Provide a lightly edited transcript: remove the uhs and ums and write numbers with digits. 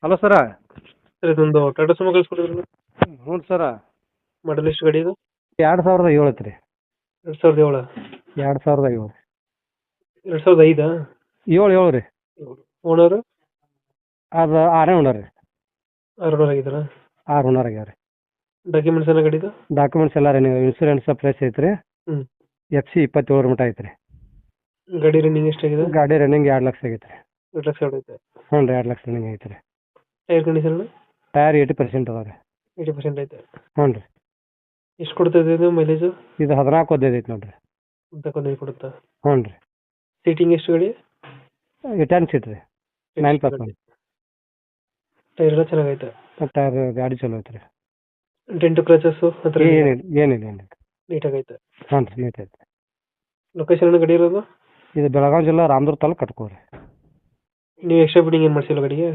Hello sir. Sir ಇದೊಂದು Tata Sumo ಕಳಿಸ್ಕೊಟ್ಟಿದ್ರಲ್ಲ, ಹ್ಞೂ ಸರ. ಮಾಡಲ್ ಎಷ್ಟು ಗಾಡಿ ಇದು? 2007 ಐತ್ರಿ. 2007. 2007. 2005? 7 ರೀ. ಓನರು ಅದು 6ನೇ ಓನರ್ ರೀ. 6 ಓನರ್ ಆಗಿದ್ದಾರಾ? 6 ಓನರ್ ಆಗ್ಯಾವ ರೀ. ಡಾಕ್ಯುಮೆಂಟ್ಸ್ ಎಲ್ಲ ಗಾಡಿದು? ಡಾಕ್ಯುಮೆಂಟ್ಸ್ ಎಲ್ಲ ರನ್ನಿಂಗ್, ಇನ್ಸೂರೆನ್ಸ್ ಫ್ರೆಶ್ ಐತ್ರಿ. ಹ್ಞೂ. FC 27 ಮಟ್ಟ ಐತ್ರಿ. ಗಾಡಿ ರನ್ನಿಂಗ್ ಎಷ್ಟಾಗಿದೆ? ಗಾಡಿ ರನ್ನಿಂಗ್ 2 ಲಕ್ಷ ಆಗೈತ್ರಿ. 2 ಲಕ್ಷ ಹೊಡೈತೆ. ಹ್ಞೂ ರೀ, 2 ಲಕ್ಷ ರನ್ನಿಂಗ್ ಐತ್ರಿ. Tyre condition? ಟೈರ್ 80% ಅದಾವ ರೀ. 80% ಐತೆ. ಹ್ಞೂ ರೀ. ಎಷ್ಟು ಕೊಡ್ತದೆ ಇದು ಮೈಲೇಜು? ಇದು 14 ಐತಿ ನೋಡ್ರಿ. ತಗೊಂಡು ಕೊಡುತ್ತಾ? ಹ್ಞೂ ರೀ. ಸೀಟಿಂಗ್ ಎಷ್ಟು ಗಾಡಿ? 10 ಸೀಟ್ ರೀ. 9+1. ಟೈರ್ ಎಲ್ಲ ಚೆನ್ನಾಗೈತೆ. ಟೈರ್ ಗಾಡಿ ಚಲೋ ಐತ್ರಿ. ಡೆಂಟು ಕ್ರಚಸ್ಸು ಹತ್ರ ಏನಿಲ್ಲ. ನೀಟಾಗೈತೆ. ಹ್ಞೂ ರೀ, ನೀಟ್ ಐತಿ. ಲೊಕೇಶನ್ ಗಾಡಿ ಇರೋದು? ಇದು ಬೆಳಗಾವಿ ಜಿಲ್ಲಾ ರಾಮದುರ್ಗ ತಾಲೂಕು ಕಟ್ಕೋರಿ. ನೀವು ಎಕ್ಸ್ಟ್ರಾ ಬಿಡಿಂಗ್ ಏನು ಮಾಡಿಸಿಲ್ಲ ಗಾಡಿಗೆ?